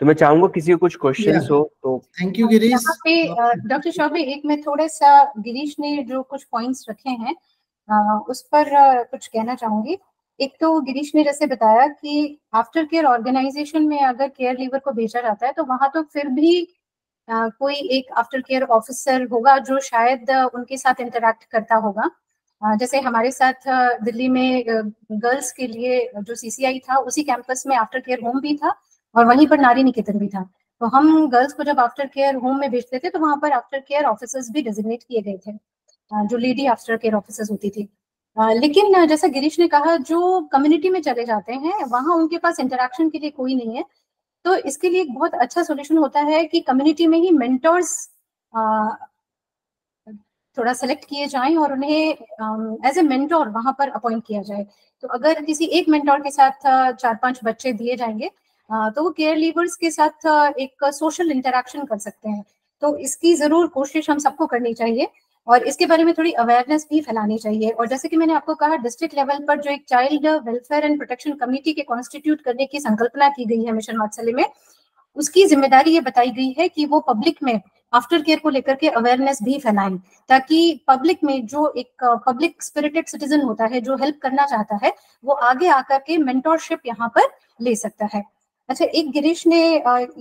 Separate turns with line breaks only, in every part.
तो मैं चाहूंगा किसी को कुछ क्वेश्चंस हो तो।
Thank you Girish.
यहाँ पे डॉक्टर चौबे, एक मैं थोड़ा सा गिरीश ने जो कुछ पॉइंट्स रखे हैं उस पर कुछ कहना चाहूंगी। एक तो गिरीश ने जैसे बताया कि आफ्टर केयर ऑर्गेनाइजेशन में अगर केयर लीवर को भेजा जाता है तो वहां तो फिर भी कोई एक आफ्टर केयर ऑफिसर होगा जो शायद उनके साथ इंटरेक्ट करता होगा। जैसे हमारे साथ दिल्ली में गर्ल्स के लिए जो CCI था, उसी कैंपस में आफ्टर केयर होम भी था और वहीं पर नारी निकेतन भी था। तो हम गर्ल्स को जब आफ्टर केयर होम में भेजते थे तो वहां पर आफ्टर केयर ऑफिसर्स भी डेजिग्नेट किए गए थे, जो लेडी आफ्टर केयर ऑफिसर्स होती थी। लेकिन जैसा गिरीश ने कहा, जो कम्युनिटी में चले जाते हैं वहां उनके पास इंटरेक्शन के लिए कोई नहीं है। तो इसके लिए एक बहुत अच्छा सोल्यूशन होता है कि कम्युनिटी में ही मेंटर्स थोड़ा सेलेक्ट किए जाएं और उन्हें एज ए मेंटोर वहां पर अपॉइंट किया जाए। तो अगर किसी एक मेंटोर के साथ 4-5 बच्चे दिए जाएंगे तो वो केयर लीवर्स के साथ एक सोशल इंटरेक्शन कर सकते हैं। तो इसकी जरूर कोशिश हम सबको करनी चाहिए और इसके बारे में थोड़ी अवेयरनेस भी फैलानी चाहिए। और जैसे कि मैंने आपको कहा, डिस्ट्रिक्ट लेवल पर जो एक child welfare and protection committee के कॉन्स्टिट्यूट करने की संकल्पना की गई है मिशन वात्सल्य में, उसकी जिम्मेदारी ये बताई गई है कि वो पब्लिक में आफ्टर केयर को लेकर के अवेयरनेस भी फैलाएं, ताकि पब्लिक में जो एक पब्लिक स्पिरिटेड सिटीजन होता है जो हेल्प करना चाहता है, वो आगे आकर के मेंटोरशिप यहाँ पर ले सकता है। अच्छा, एक गिरीश ने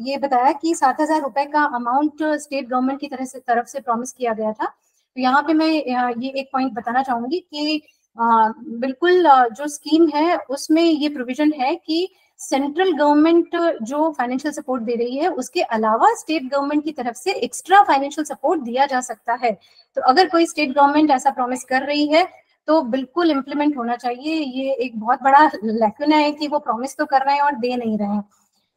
ये बताया कि 7,000 रुपए का अमाउंट स्टेट गवर्नमेंट की तरफ से प्रॉमिस किया गया था। तो यहाँ पे मैं ये एक पॉइंट बताना चाहूंगी कि बिल्कुल जो स्कीम है उसमें ये प्रोविजन है कि सेंट्रल गवर्नमेंट जो फाइनेंशियल सपोर्ट दे रही है उसके अलावा स्टेट गवर्नमेंट की तरफ से एक्स्ट्रा फाइनेंशियल सपोर्ट दिया जा सकता है। तो अगर कोई स्टेट गवर्नमेंट ऐसा प्रॉमिस कर रही है तो बिल्कुल इम्प्लीमेंट होना चाहिए। ये एक बहुत बड़ा लैकुना है कि वो प्रॉमिस तो कर रहे हैं और दे नहीं रहे हैं।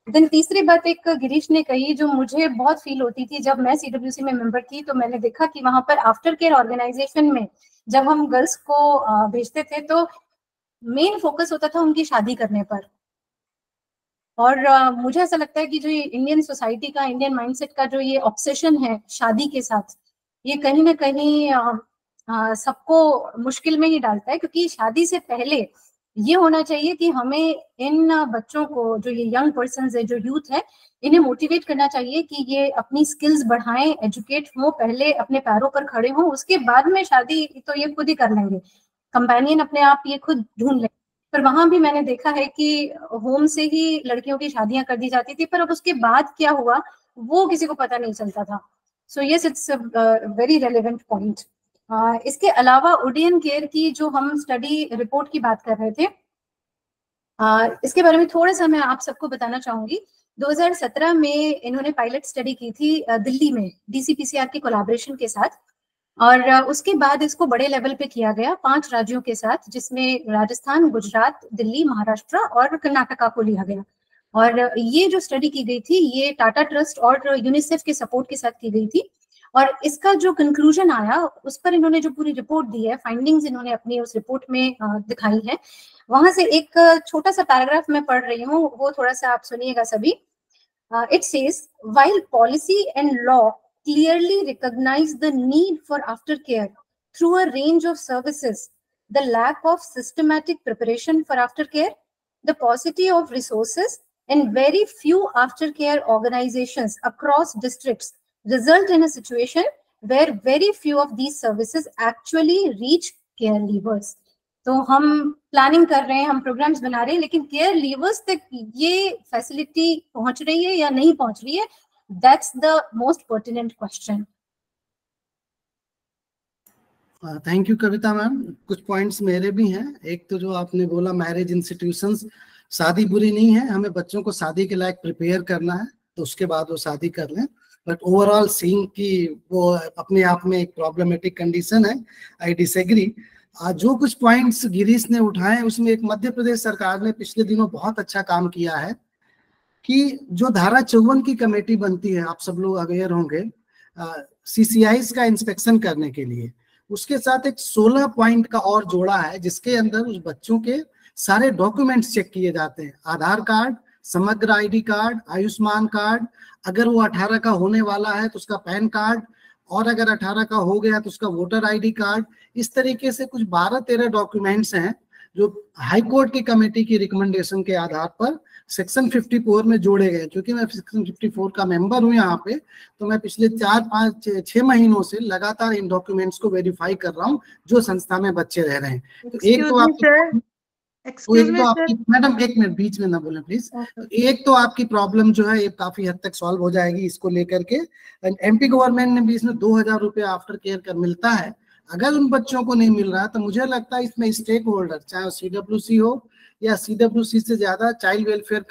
देन तीसरी बात एक गिरीश ने कही जो मुझे बहुत फील होती थी, जब मैं CWC में मेंबर थी तो मैंने देखा कि वहां पर आफ्टर केयर ऑर्गेनाइजेशन में जब हम गर्ल्स को भेजते थे तो मेन फोकस होता था उनकी शादी करने पर। और मुझे ऐसा लगता है कि जो ये इंडियन सोसाइटी का, इंडियन माइंडसेट का जो ये ऑब्सेशन है शादी के साथ, ये कहीं ना कहीं सबको मुश्किल में ही डालता है। क्योंकि शादी से पहले ये होना चाहिए कि हमें इन बच्चों को, जो ये यंग पर्सन है, जो यूथ है, इन्हें मोटिवेट करना चाहिए कि ये अपनी स्किल्स बढ़ाएं, एजुकेट हो, पहले अपने पैरों पर खड़े हों, उसके बाद में शादी तो ये खुद ही कर लेंगे, कंपेनियन अपने आप ये खुद ढूंढ लेंगे। पर वहां भी मैंने देखा है कि होम से ही लड़कियों की शादियां कर दी जाती थी, पर अब उसके बाद क्या हुआ वो किसी को पता नहीं चलता था। So yes, it's a very relevant point. इसके अलावा ओडियन केयर की जो हम स्टडी रिपोर्ट की बात कर रहे थे, इसके बारे में थोड़ा सा मैं आप सबको बताना चाहूंगी। 2017 में इन्होंने पायलट स्टडी की थी दिल्ली में DCPCR के कोलैबोरेशन के साथ, और उसके बाद इसको बड़े लेवल पे किया गया 5 राज्यों के साथ, जिसमें राजस्थान, गुजरात, दिल्ली, महाराष्ट्र और कर्नाटका को लिया गया। और ये जो स्टडी की गई थी ये टाटा ट्रस्ट और यूनिसेफ के सपोर्ट के साथ की गई थी। और इसका जो कंक्लूजन आया उस पर इन्होंने जो पूरी रिपोर्ट दी है, फाइंडिंग्स इन्होंने अपनी उस रिपोर्ट में दिखाई है। वहां से एक छोटा सा पैराग्राफ मैं पढ़ रही हूँ, वो थोड़ा सा आप सुनिएगा सभी। It says, while policy and law clearly recognize the need for aftercare through a range of services, the lack of systematic preparation for aftercare, the paucity of resources, and very few aftercare organizations across districts result in a situation where very few of these services actually reach care leavers. तो हम planning कर रहे हैं, हम programmes बना रहे हैं, लेकिन केयर लीवर्स तक ये फैसिलिटी पहुंच रही है या नहीं पहुंच रही है, that's the most pertinent question.
Thank you Kavita ma'am. कुछ पॉइंट्स मेरे भी हैं। एक तो जो आपने बोला मैरिज इंस्टीट्यूशंस, शादी बुरी नहीं है, हमें बच्चों को शादी के लायक प्रिपेयर करना है तो उसके बाद वो शादी कर लें। बट ओवरऑल सीइंग कि वो अपने आप में एक प्रॉब्लमेटिक कंडीशन है, आई डिसएग्री। जो कुछ पॉइंट्स गिरीश ने उठाए उसमें एक मध्य प्रदेश सरकार ने पिछले दिनों बहुत अच्छा काम किया है कि जो धारा 54 की कमेटी बनती है, आप सब लोग अवेयर होंगे, CCIs का इंस्पेक्शन करने के लिए, उसके साथ एक 16 पॉइंट का और जोड़ा है जिसके अंदर उस बच्चों के सारे डॉक्यूमेंट्स चेक किए जाते हैं। आधार कार्ड, समग्र ID कार्ड, आयुष्मान कार्ड, अगर वो 18 का होने वाला है तो उसका पैन कार्ड, और अगर 18 का हो गया तो उसका वोटर ID कार्ड। इस तरीके से कुछ 12-13 डॉक्यूमेंट्स हैं जो हाई कोर्ट की कमेटी की रिकमेंडेशन के आधार पर सेक्शन 54 में जोड़े गए। क्योंकि मैं सेक्शन 54 का मेंबर हूँ यहाँ पे, तो मैं पिछले 4-5-6 महीनों से लगातार इन डॉक्यूमेंट्स को वेरीफाई कर रहा हूँ जो संस्था में बच्चे रह रहे हैं। तो एक तो आपकी मैडम, एक मिनट बीच में ना बोले प्लीज। तो एक तो आपकी प्रॉब्लम जो है ये काफी हद तक सॉल्व हो जाएगी इसको लेकर के। एमपी गवर्नमेंट ने भी इसमें 2000 रुपये आफ्टर केयर का मिलता है। अगर उन बच्चों को नहीं मिल रहा तो मुझे लगता है इसमें स्टेक होल्डर, चाहे CWC हो या CWC से ज्यादा चाइल्ड वेलफेयर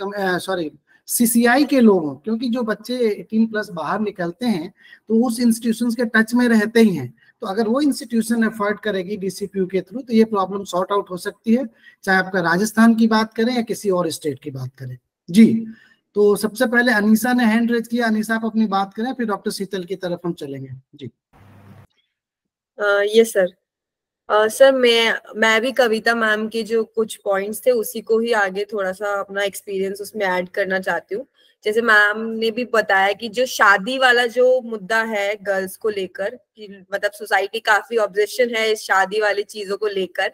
CCI के लोग हों, क्योंकि जो बच्चे 18+ बाहर निकलते हैं तो उस इंस्टीट्यूशंस के टच में रहते ही हैं। तो अगर वो इंस्टीट्यूशन एफर्ट करेगी DCPU के थ्रू तो ये प्रॉब्लम सॉर्ट आउट हो सकती है, चाहे आपका राजस्थान की बात करें या किसी और स्टेट की बात करें। जी, तो सबसे पहले अनीसा ने हैंड रेज किया। अनीसा, आप अपनी बात करें, फिर डॉक्टर शीतल की तरफ हम चलेंगे। जी
यस सर। सर मैं भी कविता मैम के जो कुछ पॉइंट्स थे उसी को ही आगे थोड़ा सा अपना एक्सपीरियंस उसमें ऐड करना चाहती हूँ। जैसे मैम ने भी बताया कि जो शादी वाला जो मुद्दा है गर्ल्स को लेकर, कि मतलब सोसाइटी काफी ऑब्जेक्शन है इस शादी वाली चीजों को लेकर,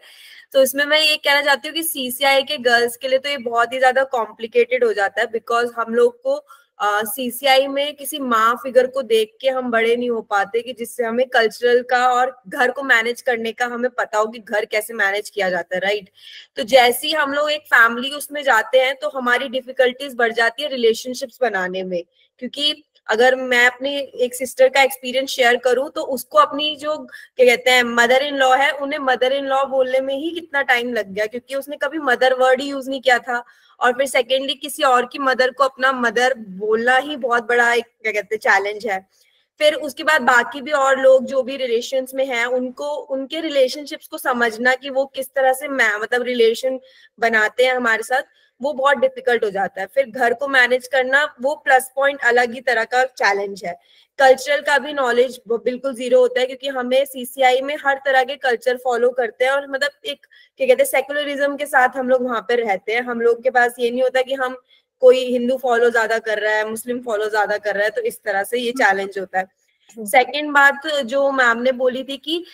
तो इसमें मैं ये कहना चाहती हूँ कि CCI के गर्ल्स के लिए तो ये बहुत ही ज्यादा कॉम्प्लिकेटेड हो जाता है, बिकॉज हम लोग को CCI में किसी माँ फिगर को देख के हम बड़े नहीं हो पाते कि जिससे हमें कल्चरल का और घर को मैनेज करने का हमें पता हो कि घर कैसे मैनेज किया जाता है, राइट। तो जैसे ही हम लोग एक फैमिली उसमें जाते हैं तो हमारी डिफिकल्टीज बढ़ जाती है रिलेशनशिप्स बनाने में। क्योंकि अगर मैं अपनी एक सिस्टर का एक्सपीरियंस शेयर करूं तो उसको अपनी जो क्या कहते हैं मदर इन लॉ है, उन्हें मदर इन लॉ बोलने में ही कितना टाइम लग गया, क्योंकि उसने कभी मदर वर्ड ही यूज नहीं किया था। और फिर सेकेंडली किसी और की मदर को अपना मदर बोलना ही बहुत बड़ा एक क्या कहते हैं चैलेंज है। फिर उसके बाद बाकी भी और लोग जो भी रिलेशंस में हैं उनको उनके रिलेशनशिप्स को समझना कि वो किस तरह से मतलब रिलेशन बनाते हैं हमारे साथ, वो बहुत डिफिकल्ट हो जाता है। फिर घर को मैनेज करना वो प्लस पॉइंट अलग ही तरह का चैलेंज है। कल्चरल का भी नॉलेज बिल्कुल जीरो होता है, क्योंकि हमें CCI में हर तरह के कल्चर फॉलो करते हैं और मतलब एक क्या कहते हैं सेकुलरिज्म के साथ हम लोग वहां पे रहते हैं। हम लोग के पास ये नहीं होता कि हम कोई हिंदू फॉलो ज्यादा कर रहा है, मुस्लिम फॉलो ज्यादा कर रहा है, तो इस तरह से ये चैलेंज होता है। सेकेंड बात जो मैम ने बोली थी कि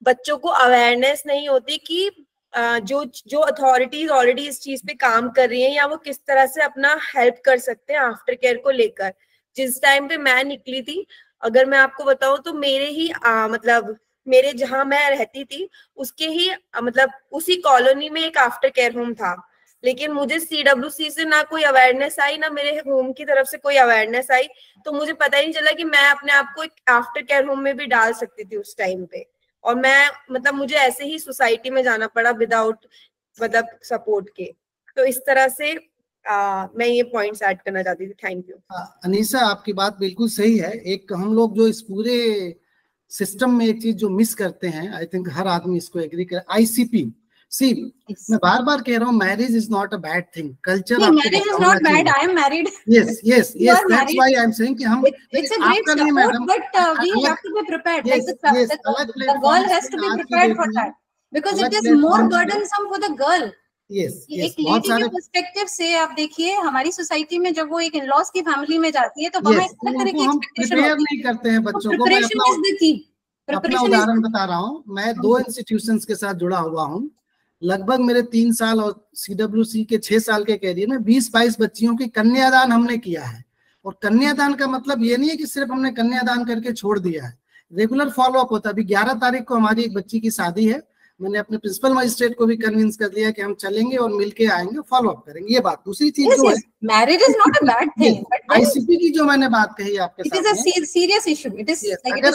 बच्चों को अवेयरनेस नहीं होती कि जो अथॉरिटीज ऑलरेडी इस चीज पे काम कर रही हैं या वो किस तरह से अपना हेल्प कर सकते हैं आफ्टर केयर को लेकर। जिस टाइम पे मैं निकली थी, अगर मैं आपको बताऊं तो मेरे ही मतलब मेरे जहां मैं रहती थी उसके ही मतलब उसी कॉलोनी में एक आफ्टर केयर होम था, लेकिन मुझे CWC से ना कोई अवेयरनेस आई, ना मेरे होम की तरफ से कोई अवेयरनेस आई। तो मुझे पता ही नहीं चला कि मैं अपने आप को एक आफ्टर केयर होम में भी डाल सकती थी उस टाइम पे। और मैं मतलब मुझे ऐसे ही सोसाइटी में जाना पड़ा विदाउट मतलब सपोर्ट के। तो इस तरह से मैं ये पॉइंट्स ऐड करना चाहती थी। Thank you.
अनीसा, आपकी बात बिल्कुल सही है। एक हम लोग जो इस पूरे सिस्टम में एक चीज जो मिस करते हैं, आई थिंक हर आदमी इसको एग्री करे, ICP। मैं बार बार कह रहा हूँ, marriage is not a bad thing. Culture
marriage is not bad, I am married.
Yes that's why I am saying कि हम
it's a great support, but we have to be prepared, like the girl has to be prepared for that, because it is more burdensome for the girl. एक lady के perspective से आप देखिए, हमारी society में जब वो एक इन-लॉज की फैमिली में जाती है तो वहां इस तरह की एक्सपेक्टेशन
नहीं करते हैं बच्चों को। मैं अपना उदाहरण बता रहा हूँ। मैं 2 इंस्टीट्यूशंस के साथ जुड़ा हुआ हूँ। लगभग मेरे 3 साल और CWC के 6 साल के कैरियर में 20-22 बच्चियों की कन्यादान हमने किया है। और कन्यादान का मतलब ये नहीं है कि सिर्फ हमने कन्यादान करके छोड़ दिया है, रेगुलर फॉलोअप होता है। अभी 11 तारीख को हमारी एक बच्ची की शादी है। मैंने अपने प्रिंसिपल मजिस्ट्रेट को भी कन्विंस कर दिया कि हम चलेंगे और मिलके आएंगे, फॉलोअप करेंगे। ये बात। दूसरी चीज जो है,
marriage is not a bad thing,
ICP की जो मैंने बात कही आपके साथ,
it is a serious issue. It is
अगर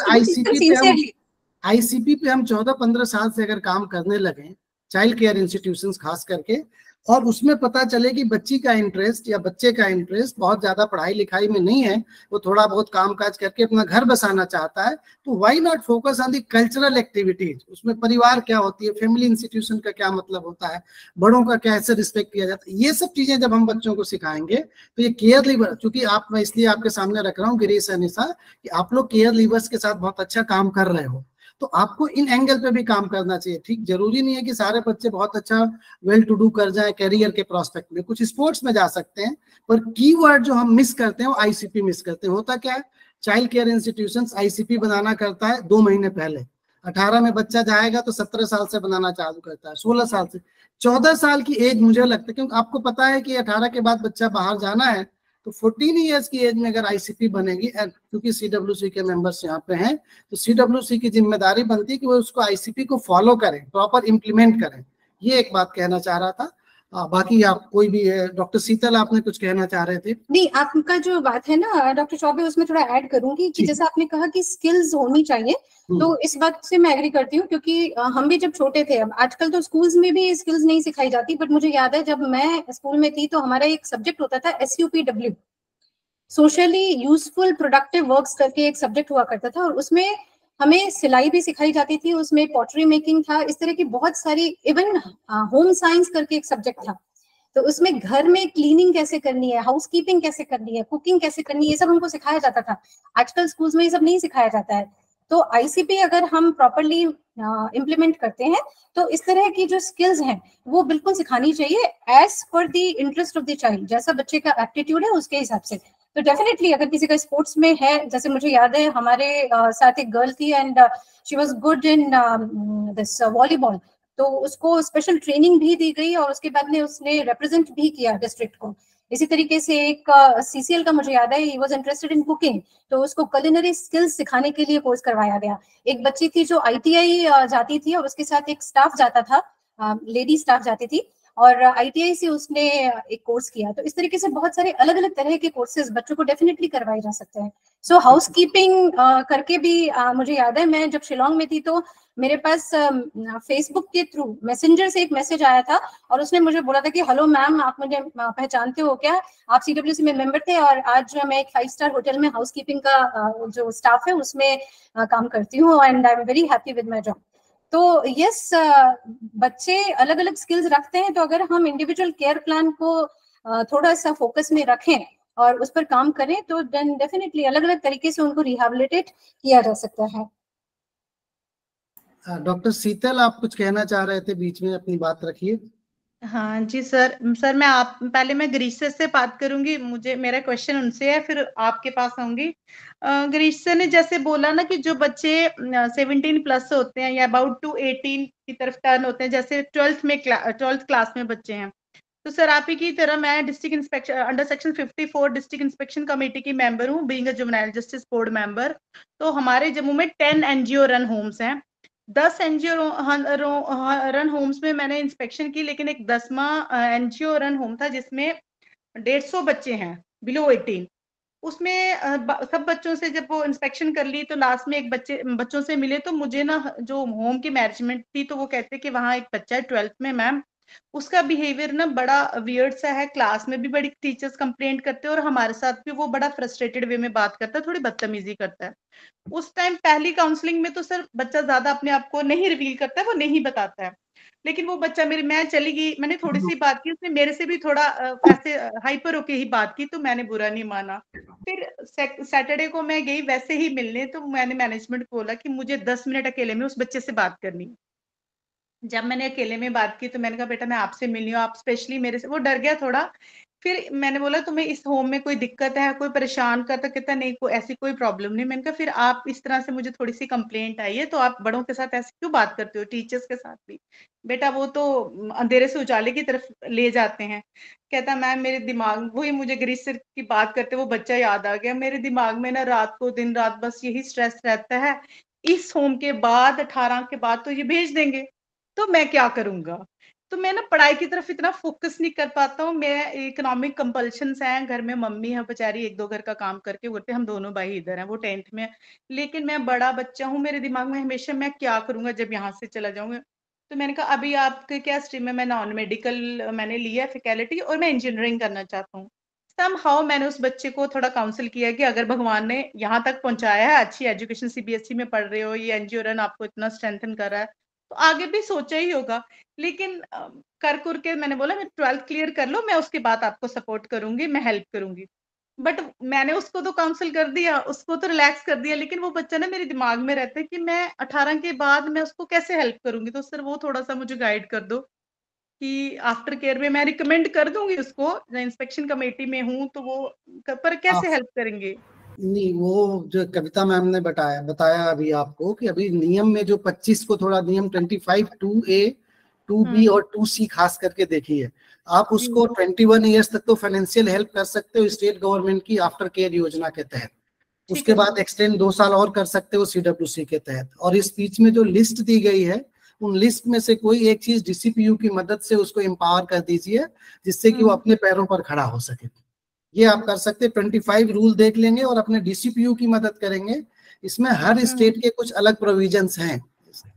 ICP पे हम 14-15 साल से अगर काम करने लगे, चाइल्ड केयर इंस्टीट्यूशंस खास करके, और उसमें पता चले कि बच्ची का इंटरेस्ट या बच्चे का इंटरेस्ट बहुत ज्यादा पढ़ाई लिखाई में नहीं है, वो थोड़ा बहुत काम काज करके अपना घर बसाना चाहता है, तो why not focus on the cultural activities. उसमें परिवार क्या होती है, फैमिली इंस्टीट्यूशन का क्या मतलब होता है, बड़ों का कैसे रिस्पेक्ट किया जाता है, ये सब चीजें जब हम बच्चों को सिखाएंगे तो ये केयर लीवर, चूंकि आप, मैं इसलिए आपके सामने रख रहा हूँ गिरीश अनीसा, कि आप लोग केयर लीवर्स के साथ बहुत अच्छा काम कर रहे हो, तो आपको इन एंगल पे भी काम करना चाहिए। ठीक, जरूरी नहीं है कि सारे बच्चे बहुत अच्छा वेल टू डू कर जाए कैरियर के प्रोस्पेक्ट में, कुछ स्पोर्ट्स में जा सकते हैं, पर कीवर्ड जो हम मिस करते हैं वो ICP मिस करते हैं। होता क्या है, चाइल्ड केयर इंस्टीट्यूशंस ICP बनाना करता है 2 महीने पहले। 18 में बच्चा जाएगा तो 17 साल से बनाना चालू करता है, 16 साल से। 14 साल की एज मुझे लगता है, क्योंकि आपको पता है कि 18 के बाद बच्चा बाहर जाना है, तो 14 इयर्स की एज में अगर आईसीपी बनेगी, क्योंकि सीडब्ल्यूसी के मेंबर्स यहाँ पे हैं, तो सीडब्ल्यूसी की जिम्मेदारी बनती है कि वो उसको आईसीपी को फॉलो करें, प्रॉपर इम्प्लीमेंट करें। ये एक बात कहना चाह रहा था। बाकी आप कोई भी, डॉक्टर शीतल आपने कुछ कहना चाह रहे थे?
नहीं, आपका जो बात है ना डॉक्टर चौबे, उसमें थोड़ा ऐड करूंगी कि जैसा आपने कहा कि स्किल्स होनी चाहिए, तो इस बात से मैं एग्री करती हूँ, क्योंकि हम भी जब छोटे थे, अब आजकल तो स्कूल्स में भी स्किल्स नहीं सिखाई जाती, बट मुझे याद है जब मैं स्कूल में थी तो हमारा एक सब्जेक्ट होता था SUPW, socially useful productive works करके एक सब्जेक्ट हुआ करता था, और उसमें हमें सिलाई भी सिखाई जाती थी, उसमें पॉटरी मेकिंग था, इस तरह की बहुत सारी, इवन होम साइंस करके एक सब्जेक्ट था, तो उसमें घर में क्लीनिंग कैसे करनी है, हाउसकीपिंग कैसे करनी है, कुकिंग कैसे करनी है, ये सब हमको सिखाया जाता था। आजकल स्कूल्स में ये सब नहीं सिखाया जाता है। तो आईसीपी अगर हम प्रॉपरली इम्प्लीमेंट करते हैं तो इस तरह की जो स्किल्स हैं वो बिल्कुल सिखानी चाहिए, as per the interest of the child, जैसा बच्चे का एप्टीट्यूड है उसके हिसाब से। तो डेफिनेटली अगर किसी का स्पोर्ट्स में है, जैसे मुझे याद है हमारे साथ एक गर्ल थी and she was good in this volleyball, तो उसको स्पेशल ट्रेनिंग भी दी गई और उसके बाद में उसने रिप्रेजेंट भी किया डिस्ट्रिक्ट को। इसी तरीके से एक सीसीएल का मुझे याद है, he was interested in cooking, तो उसको कुलिनरी स्किल्स सिखाने के लिए कोर्स करवाया गया। एक बच्ची थी जो आईटीआई जाती थी और उसके साथ एक स्टाफ जाता था, लेडी स्टाफ जाती थी, और आईटीआई से उसने एक कोर्स किया। तो इस तरीके से बहुत सारे अलग अलग तरह के कोर्सेज बच्चों को डेफिनेटली करवाए जा सकते हैं। सो हाउसकीपिंग करके भी मुझे याद है, मैं जब शिलोंग में थी तो मेरे पास फेसबुक के थ्रू मैसेंजर से एक मैसेज आया था और उसने मुझे बोला था कि हेलो मैम, आप मुझे पहचानते हो क्या, आप सीडब्ल्यूसी में मेंबर थे और आज मैं एक 5 स्टार होटल में हाउसकीपिंग का जो स्टाफ है उसमें काम करती हूँ and I am very happy with my job. तो यस, बच्चे अलग अलग स्किल्स रखते हैं, तो अगर हम इंडिविजुअल केयर प्लान को थोड़ा सा फोकस में रखें और उस पर काम करें तो देन डेफिनेटली अलग अलग तरीके से उनको रिहेबिलिटेट किया जा सकता है।
डॉक्टर शीतल, आप कुछ कहना चाह रहे थे, बीच में अपनी बात रखिए।
हाँ जी सर, पहले मैं गिरीश सर से बात करूंगी, मेरा क्वेश्चन उनसे है, फिर आपके पास आऊंगी। गिरीश सर ने जैसे बोला ना कि जो बच्चे 17 प्लस होते हैं या अबाउट टू 18 की तरफ टर्न होते हैं, जैसे 12th क्लास में बच्चे हैं, तो सर आप ही की तरह मैं district inspection under section 54 district inspection committee की मेंबर हूँ, being a juvenile justice board member. तो हमारे जम्मू में 10 एनजीओ रन होम्स हैं। 10 एनजीओ रन होम्स में मैंने इंस्पेक्शन की, लेकिन एक 10वां एनजीओ रन होम था जिसमें 150 बच्चे हैं बिलो 18। उसमें सब बच्चों से जब वो इंस्पेक्शन कर ली तो लास्ट में एक बच्चों से मिले, तो मुझे ना जो होम की मैनेजमेंट थी तो वो कहते कि वहाँ एक बच्चा है 12th में मैम, उसका बिहेवियर ना बड़ा वियर्ड सा है, क्लास में भी बड़ी टीचर्स कंप्लेंट करते हैं और हमारे साथ भी वो बड़ा फ्रस्ट्रेटेड वे में बात करता है, थोड़ी बदतमीजी करता है। उस टाइम पहली काउंसलिंग में तो सर बच्चा ज्यादा अपने आप को नहीं रिवील करता है, वो नहीं बताता है, लेकिन वो बच्चा मैं चली गई, मैंने थोड़ी सी बात की, उसने मेरे से भी थोड़ा ऐसे हाइपर होके ही बात की, तो मैंने बुरा नहीं माना। फिर सैटरडे को मैं गई वैसे ही मिलने, तो मैंने मैनेजमेंट को बोला कि मुझे 10 मिनट अकेले में उस बच्चे से बात करनी। जब मैंने अकेले में बात की तो मैंने कहा बेटा मैं आपसे मिलनी हूँ, आप स्पेशली मेरे से, वो डर गया थोड़ा। फिर मैंने बोला तुम्हें इस होम में कोई दिक्कत है, कोई परेशान करता, कहता नहीं कोई ऐसी कोई प्रॉब्लम नहीं। मैंने कहा फिर आप इस तरह से मुझे थोड़ी सी कंप्लेंट आई है, तो आप बड़ों के साथ ऐसे क्यों बात करते हो, टीचर्स के साथ भी? बेटा वो तो अंधेरे से उजाले की तरफ ले जाते हैं। कहता मैम मेरे दिमाग, वही मुझे गिरीश सर की बात करते वो बच्चा याद आ गया, मेरे दिमाग में ना रात को दिन रात बस यही स्ट्रेस रहता है, इस होम के बाद 18 के बाद तो ये भेज देंगे, तो मैं क्या करूंगा? तो मैं ना पढ़ाई की तरफ इतना फोकस नहीं कर पाता हूँ, मैं इकोनॉमिक कंपल्शंस हैं, घर में मम्मी है बेचारी, एक दो घर का काम करके करते, हम दोनों भाई इधर हैं, वो 10th में, लेकिन मैं बड़ा बच्चा हूँ, मेरे दिमाग में हमेशा मैं क्या करूंगा जब यहाँ से चला जाऊंगा। तो मैंने कहा अभी आपके क्या स्ट्रीम है? मैं नॉन मेडिकल मैंने लिया है, फैकल्टी, और मैं इंजीनियरिंग करना चाहता हूँ। समहाउ मैंने उस बच्चे को थोड़ा काउंसिल किया कि अगर भगवान ने यहाँ तक पहुंचाया है, अच्छी एजुकेशन सीबीएसई में पढ़ रहे हो, ये एनजीओ रन आपको इतना स्ट्रेंथन कर रहा है, तो आगे भी सोचा ही होगा। लेकिन कर के मैंने बोला मैं 12th क्लियर कर लो, मैं उसके बाद आपको सपोर्ट करूंगी, मैं हेल्प करूंगी। बट मैंने उसको तो काउंसिल कर दिया, उसको तो रिलैक्स कर दिया, लेकिन वो बच्चा ना मेरे दिमाग में रहता है कि मैं 18 के बाद मैं उसको कैसे हेल्प करूंगी। तो सर वो थोड़ा सा मुझे गाइड कर दो कि आफ्टर केयर में मैं रिकमेंड कर दूंगी उसको, इंस्पेक्शन कमेटी में हूँ तो वो, पर कैसे हेल्प करेंगे?
नहीं, वो जो कविता मैम ने बताया अभी आपको कि अभी नियम में जो 25 को थोड़ा नियम 25(2)(a) 2B और 2C खास करके देखिए। आप उसको 21 ईयर्स तक तो फाइनेंशियल हेल्प कर सकते हो स्टेट गवर्नमेंट की आफ्टर केयर योजना के तहत। उसके बाद एक्सटेंड 2 साल और कर सकते हो CWC के तहत। और इस बीच में जो लिस्ट दी गई है, उन लिस्ट में से कोई एक चीज DCPU की मदद से उसको एम्पावर कर दीजिए, जिससे कि वो अपने पैरों पर खड़ा हो सके। ये आप कर सकते हैं। 25 रूल देख लेंगे और अपने DCPU की मदद करेंगे। इसमें हर स्टेट के कुछ अलग प्रोविजंस हैं,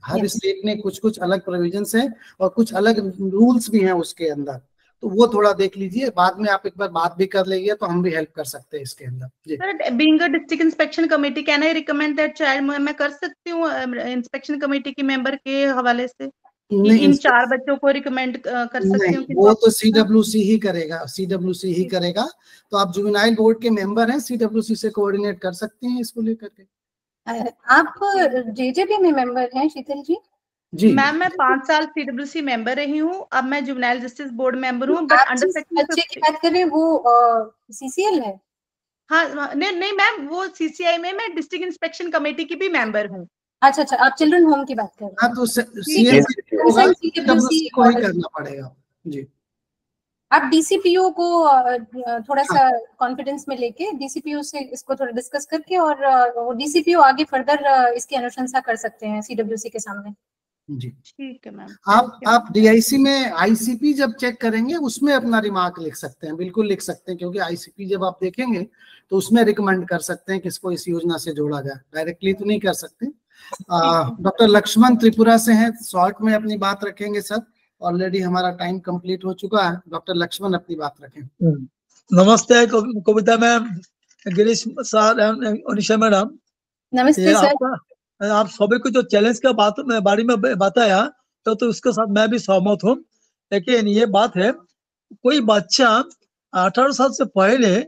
हर स्टेट में कुछ कुछ अलग प्रोविजंस हैं और कुछ अलग रूल्स भी हैं उसके अंदर। तो वो थोड़ा देख लीजिए, बाद में आप एक बार बात भी कर लेंगे तो हम भी हेल्प कर सकते हैं इसके अंदर।
Sir, being a district inspection committee, can I recommend that child? मैं कर सकती हूँ इंस्पेक्शन कमेटी के मेंबर के हवाले से इन 4 बच्चों को रिकमेंड कर सकती हूँ?
वो तो CWC ही करेगा, CWC ही करेगा। तो आप जुवेनाइल बोर्ड के मेंबर हैं, CWC से कोऑर्डिनेट कर सकते हैं इसको लेकर के।
आप JJB में मेंबर हैं शीतल जी?
जी
मैम, मैं 5 साल CWC मेंबर रही हूँ। अब मैं जुवेनाइल जस्टिस बोर्ड मेंबर हूँ, बट अंडर सेक्शन
बच्चे की बात कर रहे हैं वो CCL है?
हाँ, नहीं मैम, वो CCI में मैं डिस्ट्रिक्ट इंस्पेक्शन कमेटी की भी मेंबर हूँ।
अच्छा, आप चिल्ड्रन होम की बात कर रहे हैं?
हाँ, तो CWC को ही करना पड़ेगा जी।
आप DCPU को थोड़ा सा कॉन्फिडेंस में लेके DCPU से इसको थोड़ा डिस्कस करके और वो DCPU आगे फर्दर इसकी अनुशंसा कर सकते हैं CWC के सामने
जी।
ठीक है मैम।
आप DIC में ICP जब चेक करेंगे उसमें अपना रिमार्क लिख सकते हैं, बिल्कुल लिख सकते हैं, क्योंकि ICP जब आप देखेंगे तो उसमें रिकमेंड कर सकते हैं किसको इस योजना से जोड़ा जाए, डायरेक्टली तो नहीं कर सकते। डॉक्टर लक्ष्मण त्रिपुरा से हैं, शॉर्ट में अपनी बात रखेंगे सर, ऑलरेडी हमारा टाइम कंप्लीट हो चुका है। डॉक्टर लक्ष्मण अपनी बात रखें।
नमस्ते Kavita ma'am, Girish sir, Anisha madam.
नमस्ते सर।
आप सभी को जो चैलेंज का बारे में बताया तो उसके साथ मैं भी सहमत हूँ। लेकिन ये बात है, कोई बच्चा 18 साल से पहले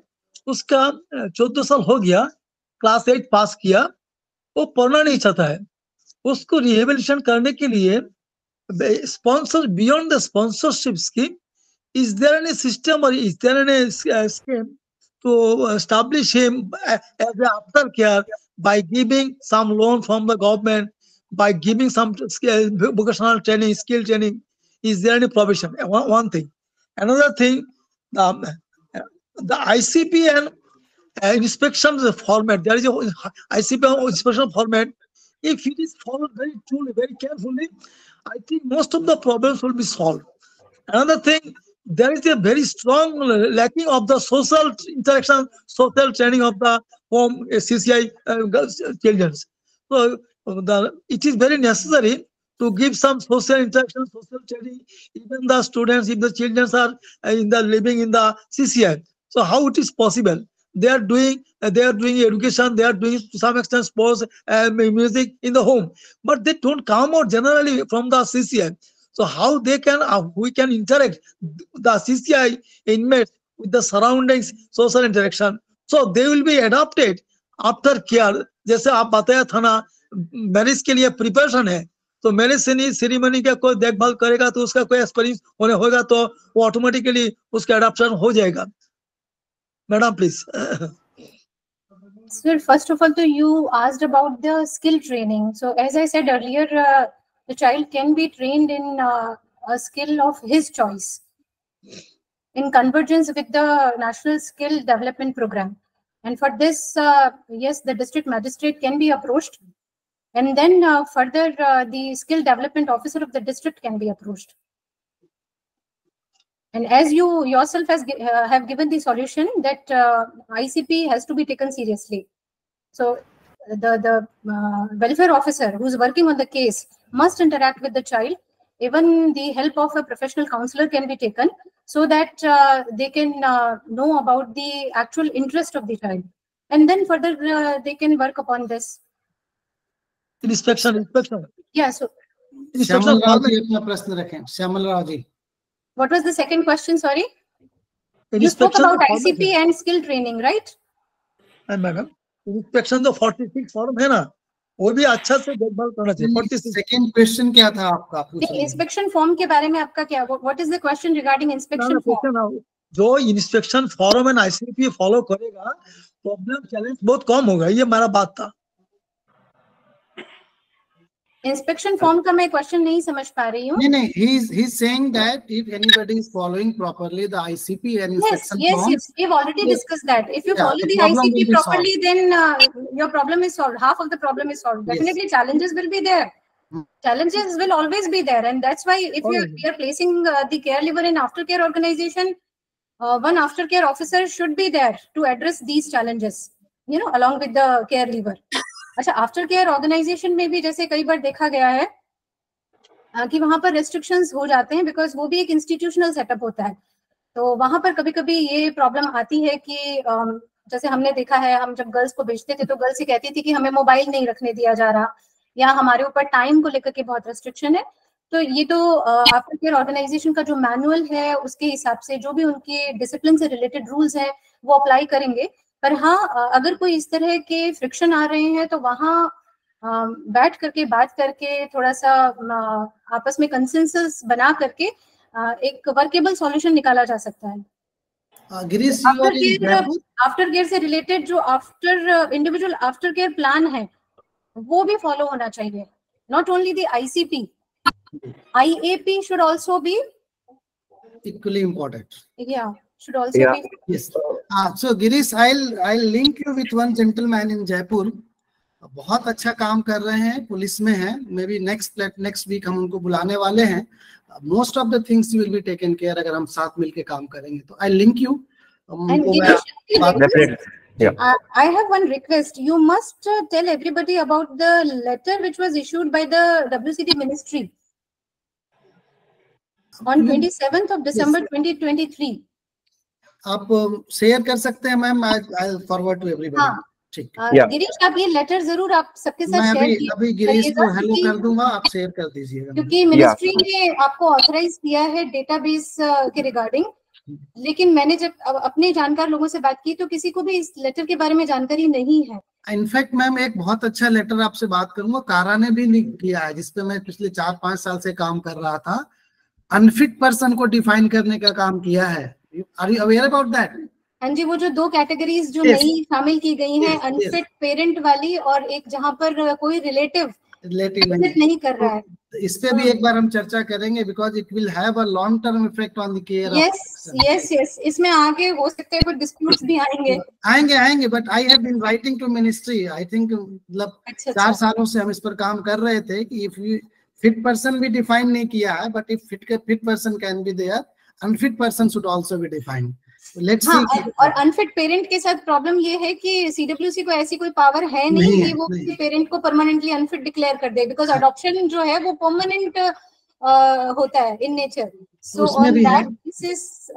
उसका 14 साल हो गया, क्लास 8 पास किया, वो पढ़ना नहीं चाहता है, उसको रिहेबिलिटेशन करने के लिए sponsor, beyond the sponsorship scheme, is there any system or is there any scheme to establish him as an aftercare by giving some loan from the government, by giving some vocational training, skill training? Is there any provision? One thing. Another thing, the ICP and inspection format. There is a ICP inspection format. If it is followed very truly, very carefully, I think most of the problems will be solved. Another thing, there is a very strong lacking of the social interaction, social training of the home CCI children. So it is very necessary to give some social interaction, social training, even the students, if the children are living in the CCI. So how it is possible? They are doing education, they are doing to some extent sports, music in the home, but they don't come out generally from the CCI. So how they can we can interact the CCI inmates with the surroundings, social interaction, so they will be adapted after care. जैसे आप बताया था ना, marriage के लिए preparation है, तो marriage ceremony का कोई देखभाल करेगा तो उसका कोई एक्सपीरियंस होने होगा तो वो ऑटोमेटिकली उसका एडाप्शन हो जाएगा। Madam please.
Sir, first of all, you asked about the skill training. So as I said earlier, the child can be trained in a skill of his choice in convergence with the National Skill Development Program. And for this, yes, the district magistrate can be approached. And then further, the skill development officer of the district can be approached. And as you yourself have given the solution that ICP has to be taken seriously. So the welfare officer who's working on the case must interact with the child. Even the help of a professional counselor can be taken so that they can know about the actual interest of the child. And then further they can work upon this.
Inspection.
Yeah, so.
Shyamal Rao ji अपना प्रश्न रखें। Shyamal Rao ji.
What was the second question? Sorry. You spoke about ICP and skill training, right?
Madam, inspection तो 46 form है ना, वो भी अच्छा से देखभाल करना चाहिए। 46 सेकंड क्वेश्चन क्या था आपका?
इंस्पेक्शन फॉर्म के बारे में आपका क्या? What is the question regarding inspection form?
जो inspection form and ICP follow करेगा, प्रॉब्लम चैलेंज बहुत कम होगा, ये मेरा बात था।
इंस्पेक्शन फॉर्म का मैं क्वेश्चन नहीं समझ पा रही हूँ.
नहीं, he's saying that if anybody is following properly the ICP and inspection form.
Yes, we've already discussed that. If you follow the
problem
ICP
will be
properly, then your problem is solved. Half of the problem is solved. Definitely challenges will be there. Challenges will always be there, and that's why if we are placing the care leaver in aftercare organization, one aftercare officer should be there to address these challenges, you know, along with the care leaver. अच्छा, after care organisation में भी जैसे कई बार देखा गया है कि वहां पर रेस्ट्रिक्शंस हो जाते हैं, बिकॉज वो भी एक इंस्टीट्यूशनल सेटअप होता है. तो वहां पर कभी कभी ये प्रॉब्लम आती है कि जैसे हमने देखा है, हम जब गर्ल्स को भेजते थे तो गर्ल्स ही कहती थी कि हमें मोबाइल नहीं रखने दिया जा रहा, या हमारे ऊपर टाइम को लेकर के बहुत रेस्ट्रिक्शन है. तो ये तो आफ्टर केयर ऑर्गेनाइजेशन का जो मैनुअल है उसके हिसाब से जो भी उनके डिसिप्लिन से रिलेटेड रूल्स हैं वो अप्लाई करेंगे. पर हाँ, अगर कोई इस तरह के फ्रिक्शन आ रहे हैं तो वहाँ बैठ करके बात करके थोड़ा सा आपस में कंसेंसस बना करके एक वर्केबल सॉल्यूशन निकाला जा सकता है. आफ्टर केयर से रिलेटेड जो इंडिविजुअल आफ्टर केयर प्लान है वो भी फॉलो होना चाहिए. Not only the ICP, IAP should also be
equally important.
Yeah, should also be.
Yes. So Girish, I'll link you with one gentleman in Jaipur. बहुत अच्छा काम कर रहे हैं, पुलिस में हैं. मे बी नेक्स्ट वीक हम उनको बुलाने वाले हैं. Most of the things will be taken care अगर हम साथ मिलके काम करेंगे तो. I link you.
I have one request. You must tell everybody about the letter which was issued by the WCD ministry on 27th of December 2023.
आप share कर सकते हैं ma'am. I forward to everybody.
हाँ, ठीक. गिरीश, आप ये letter जरूर आप सबके साथ शेयर कीजिए.
अभी गिरीश को हेलो कर दूंगा, आप शेयर कर दीजिएगा.
क्योंकि मिनिस्ट्री ने आपको ऑथराइज किया है डेटाबेस के रिगार्डिंग, लेकिन मैंने जब अपने जानकार लोगों से बात की तो किसी को भी इस लेटर के बारे में जानकारी नहीं है.
इनफैक्ट मैम एक बहुत अच्छा लेटर आपसे बात करूंगा, कारा ने भी किया है, जिसपे मैं पिछले 4-5 साल से काम कर रहा था. अनफिट पर्सन को डिफाइन करने का काम किया है. Are you aware about that?
हाँ जी, वो जो 2 कैटेगरीज जो नई शामिल की गई हैं, अनफिट पेरेंट वाली और एक जहाँ पर कोई रिलेटिव नहीं कर रहा है.
इस पे भी एक बार हम चर्चा करेंगे, because it will have a long term effect on the care.
Yes, इसमें आगे हो सकते हैं कुछ डिस्प्यूट्स भी आएंगे. But I have been writing to ministry. I think मतलब 4 सालों से हम इस पर काम कर रहे थे कि इफ यू फिट पर्सन भी डिफाइन नहीं किया है, but if fit person can be there, unfit person should also be defined. Let's see. और अनफिट पेरेंट के साथ प्रॉब्लम ये है कि CWC को ऐसी कोई पावर है नहीं कि वो किसी पेरेंट को परमानेंटली अनफिट डिक्लेयर कर दे, बिकॉज अडॉप्शन जो है वो परमानेंट होता है in nature. So on that basis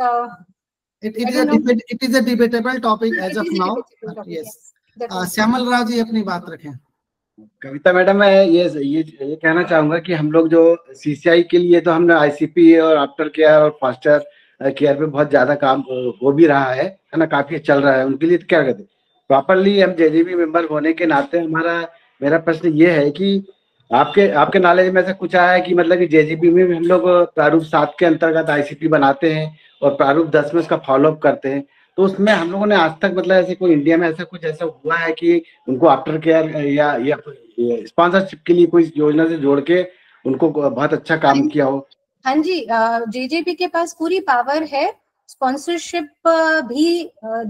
it is a debatable topic as of now. Yes. Shyamal Rao ji अपनी बात रखें.
कविता मैडम, मैं ये कहना चाहूंगा कि हम लोग जो CCI के लिए तो हमने ICP और आफ्टर केयर और फास्टर केयर पे बहुत ज्यादा काम हो भी रहा है ना, काफी चल रहा है. उनके लिए तो क्या कहते हैं, प्रॉपरली हम JJB मेंबर होने के नाते मेरा प्रश्न ये है कि आपके नॉलेज में ऐसा कुछ आया है कि मतलब कि JJB में भी हम लोग प्रारूप 7 के अंतर्गत ICP बनाते हैं और प्रारूप 10 में उसका फॉलोअप करते हैं, तो उसमें हम लोगों ने आज तक मतलब ऐसे कोई इंडिया में ऐसा हुआ है कि उनको आफ्टर केयर या स्पॉन्सरशिप के लिए कोई योजना से जोड़ के उनको बहुत अच्छा काम किया हो?
हाँ जी, JJB के पास पूरी पावर है, स्पॉन्सरशिप भी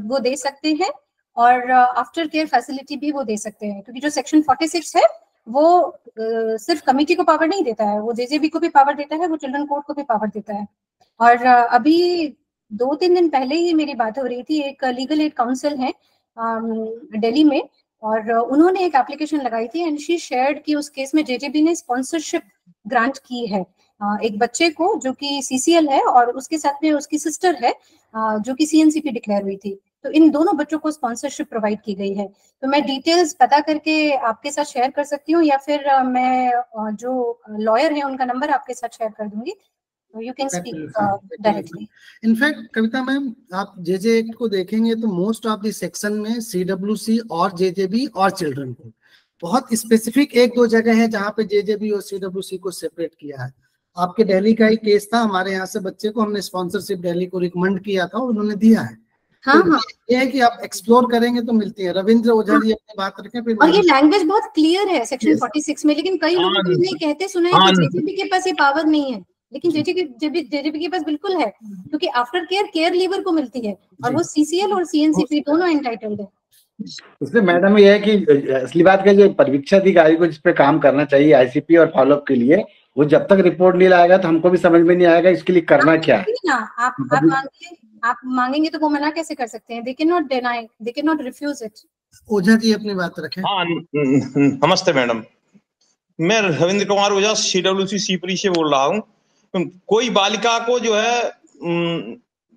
वो दे सकते हैं और आफ्टर केयर फैसिलिटी भी वो दे सकते हैं, क्योंकि जो सेक्शन 46 है वो सिर्फ कमिटी को पावर नहीं देता है, वो JJB को भी पावर देता है, वो चिल्ड्रन कोर्ट को भी पावर देता है. और अभी 2-3 दिन पहले ही मेरी बात हो रही थी, एक लीगल एड काउंसिल है दिल्ली में, और उन्होंने एक एप्लीकेशन लगाई थी एंड शी शेयर्ड कि उस केस में JJB ने स्पॉन्सरशिप ग्रांट की है एक बच्चे को जो कि CCL है और उसके साथ में उसकी सिस्टर है जो कि CNCP डिक्लेयर हुई थी. तो इन दोनों बच्चों को स्पॉन्सरशिप प्रोवाइड की गई है. तो मैं डिटेल्स पता करके आपके साथ शेयर कर सकती हूँ, या फिर मैं जो लॉयर है उनका नंबर आपके साथ शेयर कर दूंगी. You can speak directly.
In fact, Kavita ma'am, आप JJ एक्ट को देखेंगे तो मोस्ट ऑफ द सेक्शन में CWC और JJB और चिल्ड्रन को बहुत स्पेसिफिक 1-2 जगह है जहाँ पे JJB और CWC को सेपरेट किया है. आपके दिल्ली का ही केस था, हमारे यहाँ से बच्चे को हमने स्पॉन्सरशिप दिल्ली को रिकमेंड किया था और उन्होंने दिया है.
हाँ
तो
हाँ,
ये है कि आप एक्सप्लोर करेंगे तो मिलती है। रविंद्र ओझा जी अपनी बात रखें फिर।
और ये लैंग्वेज बहुत क्लियर है सेक्शन
Yes.
46 में, लेकिन कई लोगों को
हाँ,
मैंने कहते सुना है
हाँ,
कि जेजेबी के पास ये पावर नहीं है, लेकिन जेजेबी के पास बिल्कुल है, क्योंकि आफ्टर केयर लीवर को मिलती है और वो सीसीएल और सीएनसीपी दोनों एंटाइटल्ड है।
इसलिए मैडम ये है कि असली बात क्या, जो परीक्षा अधिकारी को जिस पे काम करना चाहिए आईसीपी और फॉलोअप के लिए, वो जब तक रिपोर्ट नहीं लाएगा तो हमको भी समझ में नहीं आएगा इसके लिए करना क्या है।
ना आप मांगेंगे तो वो मना कैसे कर सकते हैं? They can not deny, they can not refuse it.
Ojha ji अपनी बात रखें।
हाँ, नमस्ते मैडम, मैं रविंद्र कुमार ओझा CWC शिवपुरी से बोल रहा हूँ। कोई बालिका को जो है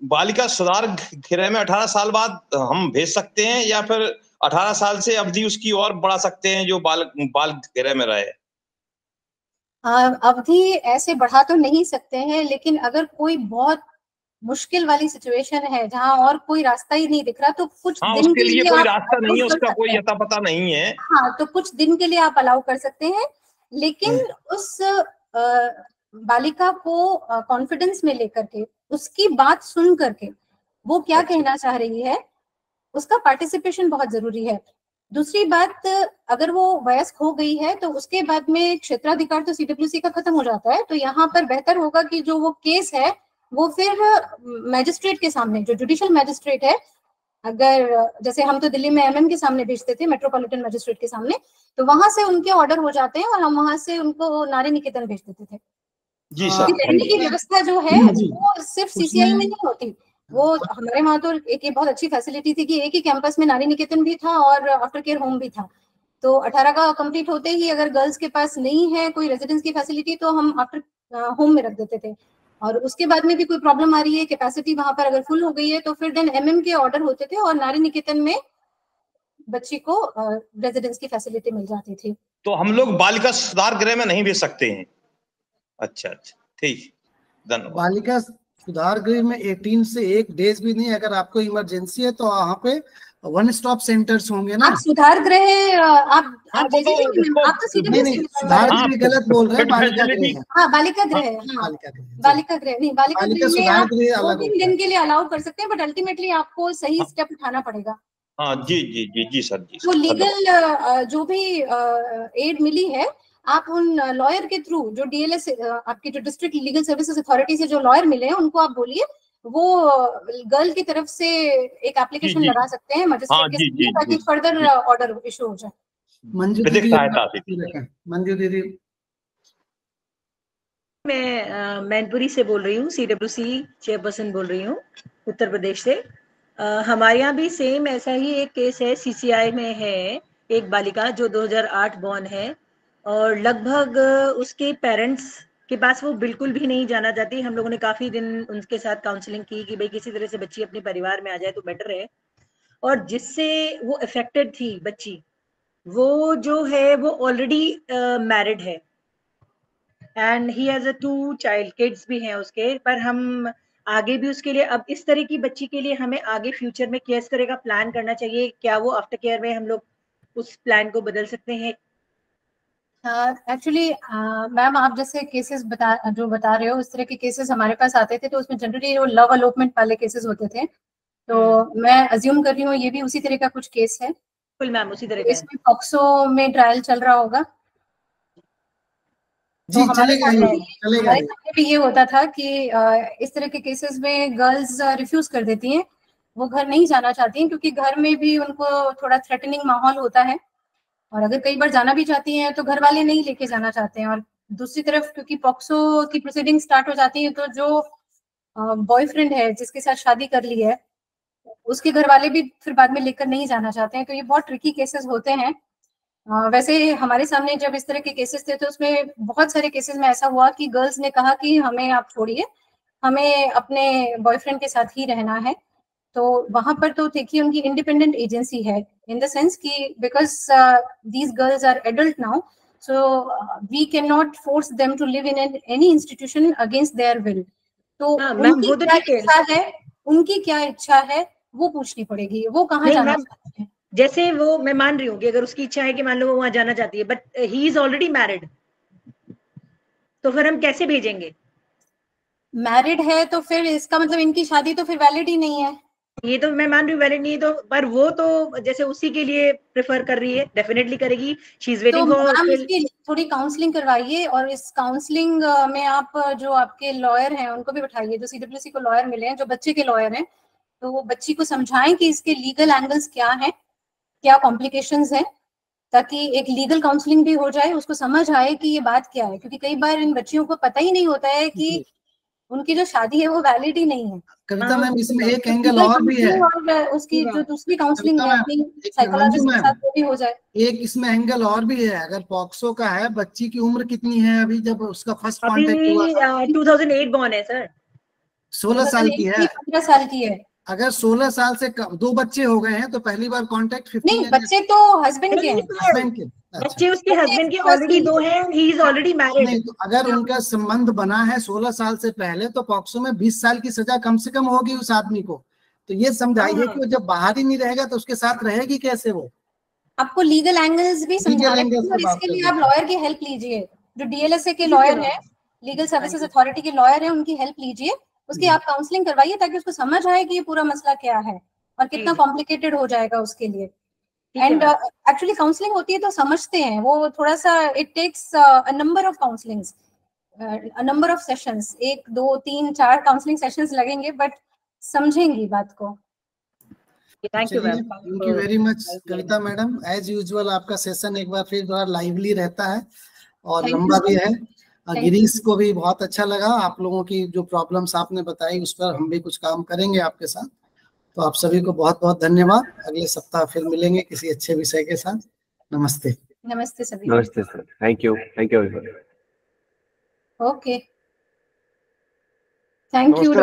बालिका सुधार गृह में 18 साल बाद हम भेज सकते हैं, या फिर 18 साल से अवधि उसकी और बढ़ा सकते हैं जो बाल गृह में रहे?
अवधि ऐसे बढ़ा तो नहीं सकते हैं, लेकिन अगर कोई बहुत मुश्किल वाली सिचुएशन है जहां और कोई रास्ता ही नहीं दिख रहा, तो कुछ
हाँ,
दिन
उसके
के
लिए
लिए
कोई
आप
रास्ता नहीं है,
अलाउ कर
उसका कोई
सकते हैं।
अता पता नहीं है।
हाँ, तो कुछ दिन के लिए आप अलाउ कर सकते हैं, लेकिन उस बालिका को कॉन्फिडेंस में लेकर के, उसकी बात सुन करके वो क्या कहना चाह रही है, उसका पार्टिसिपेशन बहुत जरूरी है। दूसरी बात, अगर वो वयस्क हो गई है तो उसके बाद में क्षेत्राधिकार तो सीडब्ल्यूसी का खत्म हो जाता है, तो यहाँ पर बेहतर होगा कि जो वो केस है वो फिर मैजिस्ट्रेट के सामने, जो जुडिशियल मैजिस्ट्रेट है, अगर जैसे हम तो दिल्ली में एमएम के सामने भेजते थे, मेट्रोपॉलिटन मैजिस्ट्रेट के सामने, तो वहां से उनके ऑर्डर हो जाते हैं और हम वहां से उनको नारी निकेतन भेज देते थे।
जी सर।
रहने की व्यवस्था जो है वो सिर्फ सीसीआई में नहीं होती, वो हमारे वहाँ तो एक ये बहुत अच्छी फैसिलिटी थी कि एक ही कैंपस में नारी निकेतन भी था और आफ्टर केयर होम भी था। तो 18 का कंप्लीट होते ही अगर गर्ल्स के पास नहीं है कोई रेजिडेंस की फैसिलिटी, तो हम आफ्टर होम में रख देते थे, और उसके बाद में भी कोई प्रॉब्लम आ रही है, कैपेसिटी वहां पर अगर फुल हो गई है, तो फिर देन एमएम के ऑर्डर होते थे और नारी निकेतन में बच्ची को रेजिडेंस की फैसिलिटी मिल जाती थी।
तो हम लोग बालिका सुधार गृह में नहीं भेज सकते हैं? अच्छा, ठीक, धन्यवाद।
बालिका सुधार गृह में 18 से 1 डेज भी नहीं, अगर आपको इमरजेंसी है तो वहाँ पे वन स्टॉप सेंटर्स होंगे ना।
आप सुधार गृह आप
तो सुधार गृह गलत बोल रहे हैं, बालिका गृह।
हाँ, बालिका गृह, हाँ बालिका गृह नहीं, बालिका गृह आप 2-3 दिन के लिए अलाउ कर सकते हैं, बट अल्टीमेटली आपको सही स्टेप उठाना पड़ेगा।
हाँ जी जी जी जी सर जी।
तो लीगल जो भी एड मिली है, आप उन लॉयर के थ्रू, जो डीएलएस आपकी जो डिस्ट्रिक्ट लीगल सर्विसेज अथॉरिटी से जो लॉयर मिले हैं, उनको आप बोलिए, वो गर्ल की तरफ से एक एप्लीकेशन लगा सकते हैं मजिस्ट्रेट के सामने, ताकि फर्दर ऑर्डर इशू हो जाए।
मंजू दीदी,
मैं मैनपुरी से बोल रही हूँ, सीडब्ल्यूसी चेयरपर्सन बोल रही हूँ, उत्तर प्रदेश से। हमारे यहाँ भी सेम ऐसा ही एक केस है, सीसीआई में है, एक बालिका जो 2008 बॉर्न है, और लगभग उसके पेरेंट्स के पास वो बिल्कुल भी नहीं जाना चाहती। हम लोगों ने काफी दिन उनके साथ काउंसलिंग की कि भाई किसी तरह से बच्ची अपने परिवार में आ जाए तो बेटर है, और जिससे वो अफेक्टेड थी बच्ची, वो जो है वो ऑलरेडी मैरिड है and he has 2 child, kids भी हैं उसके। पर हम आगे भी उसके लिए, अब इस तरह की बच्ची के लिए हमें आगे फ्यूचर में किस तरह का प्लान करना चाहिए? क्या वो आफ्टर केयर में हम लोग उस प्लान को बदल सकते हैं?
एक्चुअली मैम, आप जैसे केसेस बता रहे हो, उस तरह के केसेस हमारे पास आते थे, तो उसमें जनरली वो लव अलॉपमेंट वाले केसेस होते थे, तो मैं अज्यूम कर रही हूँ ये भी उसी तरह का कुछ केस है।
बिल्कुल मैम, उसी तरह का।
इसमें पॉक्सो में ट्रायल चल रहा होगा। तो हमारे सामने भी ये होता था कि इस तरह के केसेस में गर्ल्स रिफ्यूज कर देती हैं, वो घर नहीं जाना चाहती हैं, क्योंकि घर में भी उनको थोड़ा थ्रेटनिंग माहौल होता है, और अगर कई बार जाना भी चाहती हैं तो घर वाले नहीं लेके जाना चाहते हैं। और दूसरी तरफ क्योंकि पॉक्सो की प्रोसीडिंग स्टार्ट हो जाती है, तो जो बॉयफ्रेंड है जिसके साथ शादी कर ली है, उसके घर वाले भी फिर बाद में लेकर नहीं जाना चाहते हैं, तो ये बहुत ट्रिकी केसेस होते हैं। वैसे हमारे सामने जब इस तरह के केसेस थे, तो उसमें बहुत सारे केसेस में ऐसा हुआ कि गर्ल्स ने कहा कि हमें आप छोड़िए, हमें अपने बॉयफ्रेंड के साथ ही रहना है। तो वहां पर तो देखिए उनकी इंडिपेंडेंट एजेंसी है, इन द सेंस कि because these girls are adult now, so we can not force them to live in any institution against their will. तो उनकी क्या इच्छा है वो पूछनी पड़ेगी, वो कहाँ जाना चाहते हैं।
जैसे वो, मैं मान रही हूँ कि अगर उसकी इच्छा है कि मान लो वो वहां जाना चाहती है, but he is already married, तो फिर हम कैसे भेजेंगे?
मैरिड है तो फिर इसका मतलब इनकी शादी तो फिर वैलिड ही नहीं है।
ये तो मैं मान रही हूँ वैलिड नहीं, तो पर वो तो जैसे उसी के लिए प्रेफर कर रही है, डेफिनेटली करेगी, शी इज
तो
वेटिंग फॉर।
मैम इसकी थोड़ी काउंसलिंग करवाइए, और इस काउंसलिंग में आप जो आपके लॉयर हैं उनको भी बैठाइए, जो CWC को लॉयर मिले हैं, जो बच्चे के लॉयर हैं, तो वो बच्ची को समझाएं कि इसके लीगल एंगल्स क्या हैं, क्या कॉम्प्लिकेशंस हैं, ताकि एक लीगल काउंसलिंग भी हो जाए, उसको समझ आए कि ये बात क्या है, क्योंकि कई बार इन बच्चियों को पता ही नहीं होता है कि उनकी जो शादी है वो वैलिड ही नहीं है।
कविता मैम इसमें एक एंगल और भी है,
और उसकी जो दूसरी काउंसलिंग है अपनी साइकोलॉजिस्ट के साथ वो भी हो जाए।
एक इसमें एंगल और भी है, अगर पॉक्सो का है, बच्ची की उम्र कितनी है अभी जब उसका फर्स्ट कांटेक्ट हुआ था?
2008 बॉर्न है सर,
16 साल की है,
15 साल की है।
अगर 16 साल से दो बच्चे हो गए हैं तो पहली बार कांटेक्ट 15
नहीं, बच्चे तो हस्बैंड के हैं,
हस्बैंड के।
बच्चे उसके हस्बैंड के ऑलरेडी 2 हैं, ही इज ऑलरेडी मैरिड।
नहीं, तो अगर उनका संबंध बना है 16 साल से पहले तो पॉक्सो में 20 साल की सजा कम से कम होगी उस आदमी को। तो ये समझाइए कि वो जब बाहर ही नहीं रहेगा तो उसके साथ रहेगी कैसे वो?
आपको लीगल एंगल्स भी समझाने हैं, और इसके लिए आप लॉयर की हेल्प लीजिए, जो DLSA के लॉयर हैं, लीगल सर्विसेज अथॉरिटी के लॉयर हैं, उनकी हेल्प लीजिए, उसकी आप काउंसलिंग करवाइए, ताकि उसको समझ आए कि ये पूरा मसला क्या है और कितना कॉम्प्लिकेटेड हो जाएगा उसके लिए। एंड एक्चुअली काउंसलिंग होती है तो समझते हैं वो, थोड़ा सा it takes a number of counsellings, a number of sessions, 1 2 3 4 counselling sessions लगेंगे, बट समझेंगी बात को।
Thank you ma'am,
thank you very much Kavita madam. As usual आपका सेशन एक बार फिर थोड़ा लाइवली रहता है और लंबा भी है। गिरीश को भी बहुत अच्छा लगा, आप लोगों की जो प्रॉब्लम्स आपने बताई उस पर हम भी कुछ काम करेंगे आपके साथ। तो आप सभी को बहुत बहुत धन्यवाद। अगले सप्ताह फिर मिलेंगे किसी अच्छे विषय के साथ। नमस्ते।
नमस्ते सभी।
नमस्ते sir, thank you everyone.
Okay, thank you.